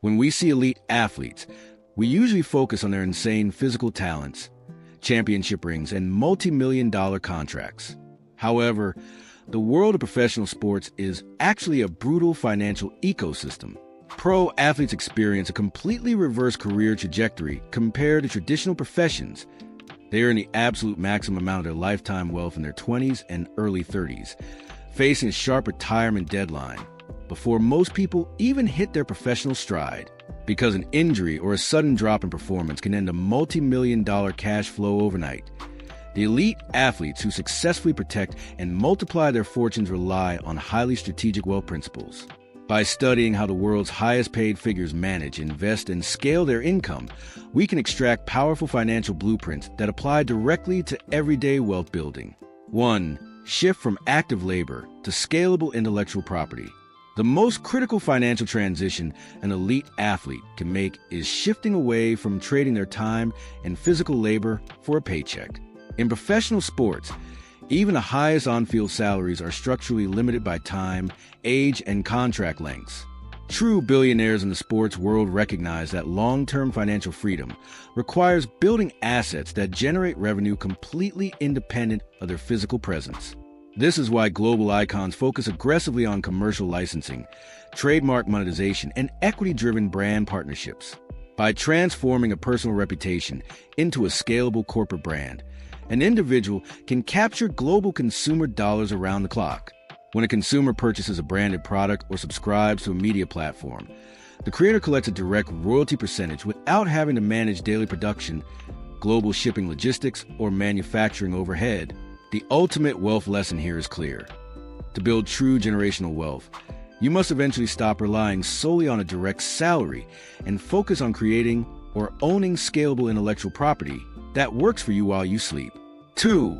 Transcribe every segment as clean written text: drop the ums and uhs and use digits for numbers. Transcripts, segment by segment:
When we see elite athletes, we usually focus on their insane physical talents, championship rings, and multi-million-dollar contracts. However, the world of professional sports is actually a brutal financial ecosystem. Pro athletes experience a completely reversed career trajectory compared to traditional professions. They earn the absolute maximum amount of their lifetime wealth in their 20s and early 30s, facing a sharp retirement deadline before most people even hit their professional stride, because an injury or a sudden drop in performance can end a multi-million-dollar cash flow overnight. The elite athletes who successfully protect and multiply their fortunes rely on highly strategic wealth principles. By studying how the world's highest-paid figures manage, invest, and scale their income, we can extract powerful financial blueprints that apply directly to everyday wealth building. 1. Shift from active labor to scalable intellectual property. The most critical financial transition an elite athlete can make is shifting away from trading their time and physical labor for a paycheck. In professional sports, even the highest on-field salaries are structurally limited by time, age, and contract lengths. True billionaires in the sports world recognize that long-term financial freedom requires building assets that generate revenue completely independent of their physical presence. This is why global icons focus aggressively on commercial licensing, trademark monetization, and equity-driven brand partnerships. By transforming a personal reputation into a scalable corporate brand, an individual can capture global consumer dollars around the clock. When a consumer purchases a branded product or subscribes to a media platform, the creator collects a direct royalty percentage without having to manage daily production, global shipping logistics, or manufacturing overhead. The ultimate wealth lesson here is clear. To build true generational wealth, you must eventually stop relying solely on a direct salary and focus on creating or owning scalable intellectual property that works for you while you sleep. 2.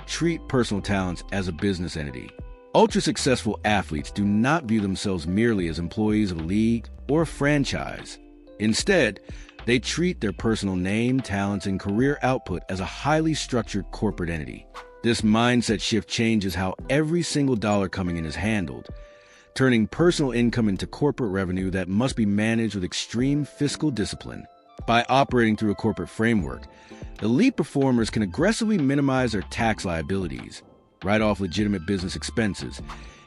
Treat personal talents as a business entity. Ultra-successful athletes do not view themselves merely as employees of a league or a franchise. Instead, they treat their personal name, talents, and career output as a highly structured corporate entity. This mindset shift changes how every single dollar coming in is handled, turning personal income into corporate revenue that must be managed with extreme fiscal discipline. By operating through a corporate framework, elite performers can aggressively minimize their tax liabilities, write off legitimate business expenses,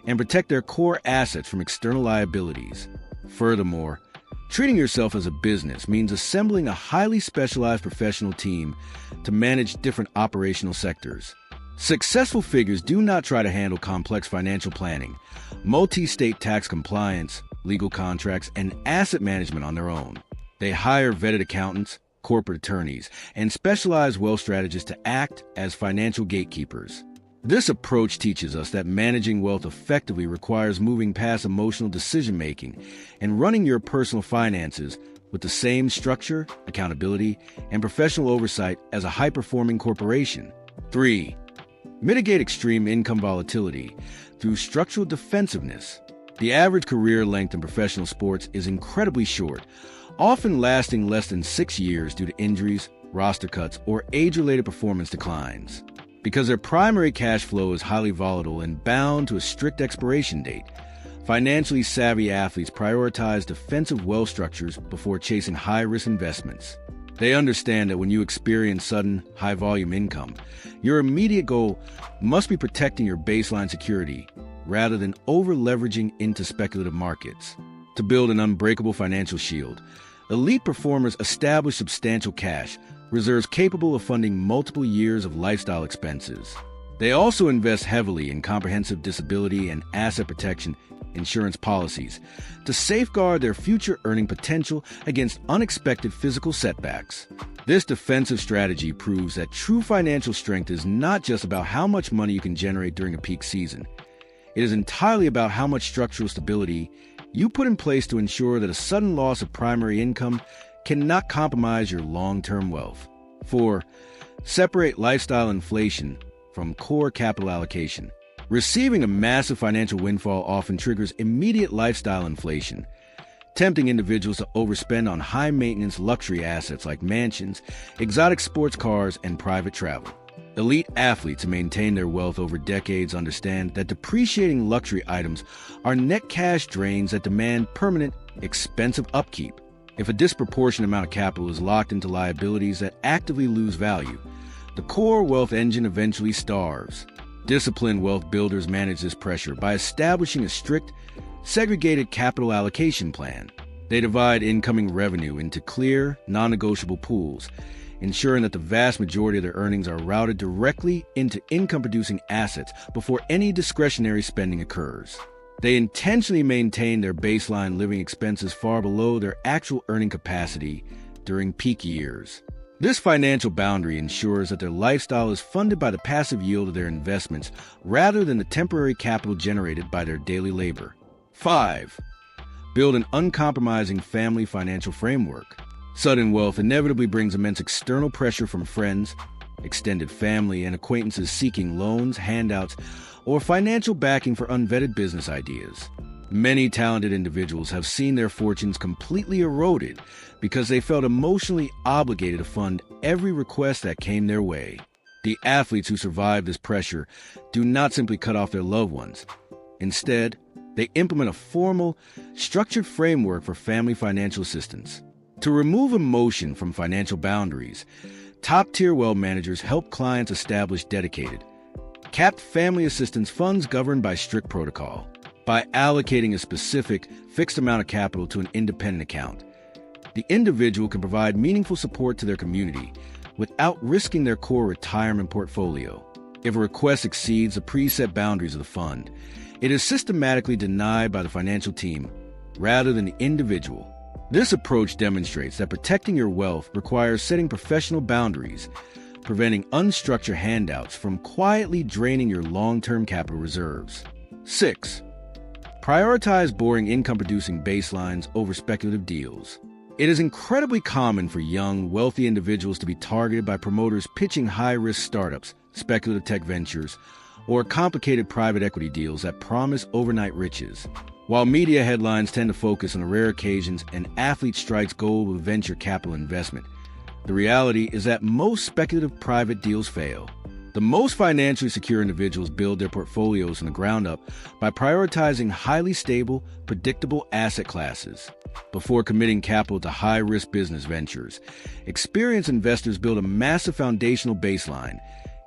and protect their core assets from external liabilities. Furthermore, treating yourself as a business means assembling a highly specialized professional team to manage different operational sectors. Successful figures do not try to handle complex financial planning, multi-state tax compliance, legal contracts, and asset management on their own. They hire vetted accountants, corporate attorneys, and specialized wealth strategists to act as financial gatekeepers. This approach teaches us that managing wealth effectively requires moving past emotional decision-making and running your personal finances with the same structure, accountability, and professional oversight as a high-performing corporation. 3. Mitigate extreme income volatility through structural defensiveness. The average career length in professional sports is incredibly short, often lasting less than 6 years due to injuries, roster cuts, or age-related performance declines. Because their primary cash flow is highly volatile and bound to a strict expiration date, financially savvy athletes prioritize defensive wealth structures before chasing high-risk investments. They understand that when you experience sudden, high-volume income, your immediate goal must be protecting your baseline security rather than over-leveraging into speculative markets. To build an unbreakable financial shield, elite performers establish substantial cash reserves capable of funding multiple years of lifestyle expenses. They also invest heavily in comprehensive disability and asset protection insurance policies to safeguard their future earning potential against unexpected physical setbacks. This defensive strategy proves that true financial strength is not just about how much money you can generate during a peak season. It is entirely about how much structural stability you put in place to ensure that a sudden loss of primary income cannot compromise your long-term wealth. 4. Separate lifestyle inflation from core capital allocation. Receiving a massive financial windfall often triggers immediate lifestyle inflation, tempting individuals to overspend on high-maintenance luxury assets like mansions, exotic sports cars, and private travel. Elite athletes who maintain their wealth over decades understand that depreciating luxury items are net cash drains that demand permanent, expensive upkeep. If a disproportionate amount of capital is locked into liabilities that actively lose value, the core wealth engine eventually starves. Disciplined wealth builders manage this pressure by establishing a strict, segregated capital allocation plan. They divide incoming revenue into clear, non-negotiable pools, ensuring that the vast majority of their earnings are routed directly into income-producing assets before any discretionary spending occurs. They intentionally maintain their baseline living expenses far below their actual earning capacity during peak years. This financial boundary ensures that their lifestyle is funded by the passive yield of their investments rather than the temporary capital generated by their daily labor. 5. Build an uncompromising family financial framework. Sudden wealth inevitably brings immense external pressure from friends, extended family, and acquaintances seeking loans, handouts, or financial backing for unvetted business ideas. Many talented individuals have seen their fortunes completely eroded because they felt emotionally obligated to fund every request that came their way. The athletes who survive this pressure do not simply cut off their loved ones. Instead, they implement a formal, structured framework for family financial assistance. To remove emotion from financial boundaries, top-tier wealth managers help clients establish dedicated, capped family assistance funds governed by strict protocol. By allocating a specific, fixed amount of capital to an independent account, the individual can provide meaningful support to their community without risking their core retirement portfolio. If a request exceeds the preset boundaries of the fund, it is systematically denied by the financial team rather than the individual. This approach demonstrates that protecting your wealth requires setting professional boundaries, preventing unstructured handouts from quietly draining your long-term capital reserves. 6. Prioritize boring income-producing baselines over speculative deals. It is incredibly common for young, wealthy individuals to be targeted by promoters pitching high-risk startups, speculative tech ventures, or complicated private equity deals that promise overnight riches. While media headlines tend to focus on the rare occasions an athlete strikes gold with venture capital investment, the reality is that most speculative private deals fail. The most financially secure individuals build their portfolios from the ground up by prioritizing highly stable, predictable asset classes. Before committing capital to high-risk business ventures, experienced investors build a massive foundational baseline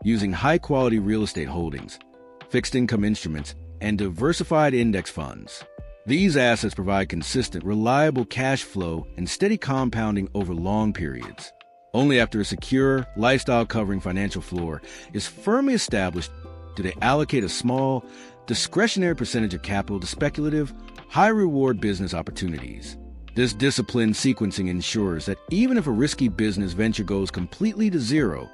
using high-quality real estate holdings, fixed income instruments, and diversified index funds. These assets provide consistent, reliable cash flow and steady compounding over long periods. Only after a secure, lifestyle-covering financial floor is firmly established do they allocate a small, discretionary percentage of capital to speculative, high-reward business opportunities. This disciplined sequencing ensures that even if a risky business venture goes completely to zero,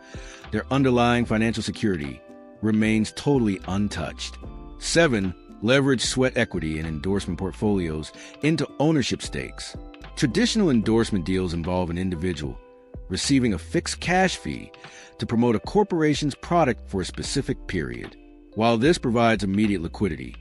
their underlying financial security remains totally untouched. 7. Leverage sweat equity and endorsement portfolios into ownership stakes. Traditional endorsement deals involve an individual receiving a fixed cash fee to promote a corporation's product for a specific period. While this provides immediate liquidity,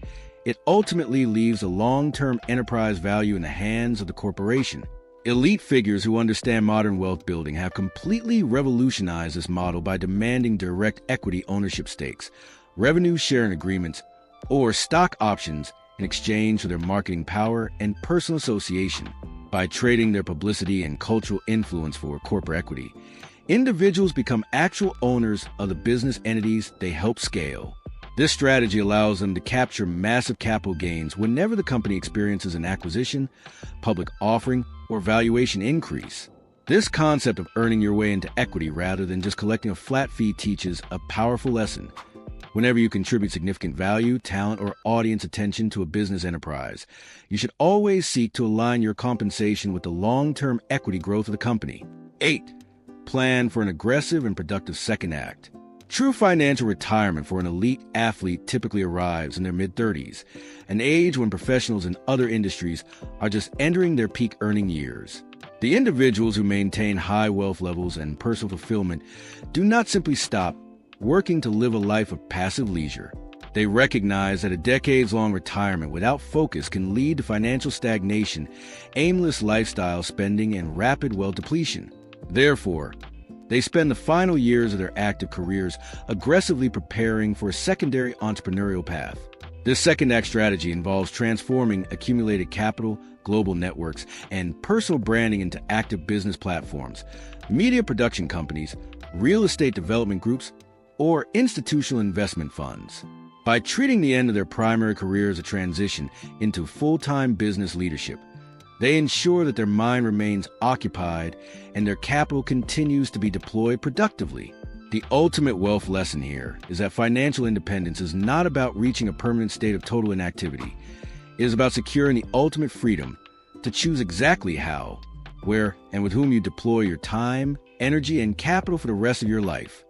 it ultimately leaves a long-term enterprise value in the hands of the corporation. Elite figures who understand modern wealth building have completely revolutionized this model by demanding direct equity ownership stakes, revenue sharing agreements, or stock options in exchange for their marketing power and personal association. By trading their publicity and cultural influence for corporate equity, individuals become actual owners of the business entities they help scale. This strategy allows them to capture massive capital gains whenever the company experiences an acquisition, public offering, or valuation increase. This concept of earning your way into equity rather than just collecting a flat fee teaches a powerful lesson. Whenever you contribute significant value, talent, or audience attention to a business enterprise, you should always seek to align your compensation with the long-term equity growth of the company. 8. Plan for an aggressive and productive second act. True financial retirement for an elite athlete typically arrives in their mid-30s, an age when professionals in other industries are just entering their peak earning years. The individuals who maintain high wealth levels and personal fulfillment do not simply stop working to live a life of passive leisure. They recognize that a decades-long retirement without focus can lead to financial stagnation, aimless lifestyle spending, and rapid wealth depletion. Therefore, They spend the final years of their active careers aggressively preparing for a secondary entrepreneurial path. This second act strategy involves transforming accumulated capital, global networks, and personal branding into active business platforms, media production companies, real estate development groups, or institutional investment funds. By treating the end of their primary career as a transition into full-time business leadership, they ensure that their mind remains occupied and their capital continues to be deployed productively. The ultimate wealth lesson here is that financial independence is not about reaching a permanent state of total inactivity. It is about securing the ultimate freedom to choose exactly how, where, and with whom you deploy your time, energy, and capital for the rest of your life.